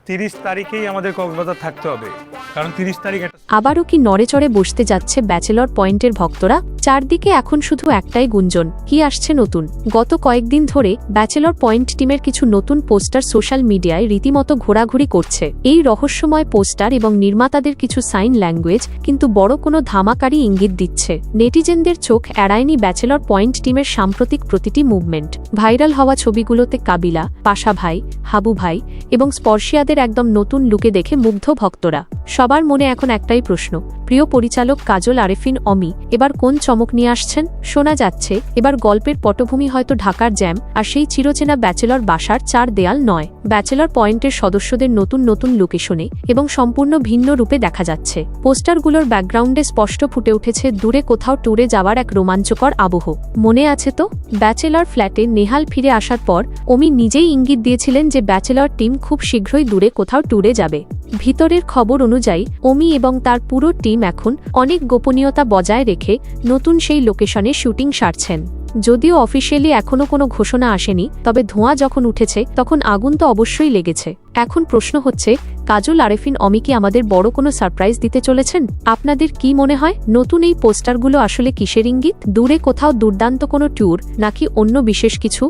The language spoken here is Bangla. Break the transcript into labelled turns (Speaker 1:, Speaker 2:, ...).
Speaker 1: 30 তারিখেই আমাদের কক্সবাজার থাকতে হবে, কারণ 30 তারিখ
Speaker 2: আবারও কি নড়েচড়ে বসতে যাচ্ছে ব্যাচেলর পয়েন্টের ভক্তরা? চারদিকে এখন শুধু একটাই গুঞ্জন, কি আসছে নতুন। গত কয়েকদিন ধরে ব্যাচেলর পয়েন্ট টিমের কিছু নতুন পোস্টার সোশ্যাল মিডিয়ায় রীতিমতো ঘোরাঘুরি করছে। এই রহস্যময় পোস্টার এবং নির্মাতাদের কিছু সাইন ল্যাঙ্গুয়েজ কিন্তু বড় কোনো ধামাকারী ইঙ্গিত দিচ্ছে। নেটিজেনদের চোখ এড়ায়নি ব্যাচেলর পয়েন্ট টিমের সাম্প্রতিক প্রতিটি মুভমেন্ট। ভাইরাল হওয়া ছবিগুলোতে কাবিলা, পাশা ভাই, হাবু ভাই এবং স্পর্শিয়াদের একদম নতুন লুকে দেখে মুগ্ধ ভক্তরা। সবার মনে এখন একটাই প্রশ্ন, প্রিয় পরিচালক কাজল আরেফিন অমি এবার কোন চমক নিয়ে আসছেন? শোনা যাচ্ছে এবার গল্পের পটভূমি হয়তো ঢাকার জ্যাম, আর সেই চিরচেনা ব্যাচেলর বাসার চার দেয়াল নয়। ব্যাচেলর পয়েন্টের সদস্যদের নতুন নতুন লোকেশনে এবং সম্পূর্ণ ভিন্ন রূপে দেখা যাচ্ছে। পোস্টারগুলোর ব্যাকগ্রাউন্ডে স্পষ্ট ফুটে উঠেছে দূরে কোথাও ট্যুরে যাওয়ার এক রোমাঞ্চকর আবহ। মনে আছে তো, ব্যাচেলর ফ্ল্যাটে নেহাল ফিরে আসার পর অমি নিজেই ইঙ্গিত দিয়েছিলেন যে ব্যাচেলর টিম খুব শীঘ্রই দূরে কোথাও ট্যুরে যাবে। ভিতরের খবর অনুযায়ী অমি এবং তার পুরো টিম এখন অনেক গোপনীয়তা বজায় রেখে নতুন সেই লোকেশনে শুটিং সারছেন। যদিও অফিসিয়ালি এখনও কোনো ঘোষণা আসেনি, তবে ধোঁয়া যখন উঠেছে তখন আগুন তো অবশ্যই লেগেছে। এখন প্রশ্ন হচ্ছে, কাজল আরেফিন অমি কি আমাদের বড় কোনো সারপ্রাইজ দিতে চলেছেন? আপনাদের কি মনে হয়, নতুন এই পোস্টারগুলো আসলে কিসের ইঙ্গিত? দূরে কোথাও দুর্দান্ত কোনো ট্যুর, নাকি অন্য বিশেষ কিছু?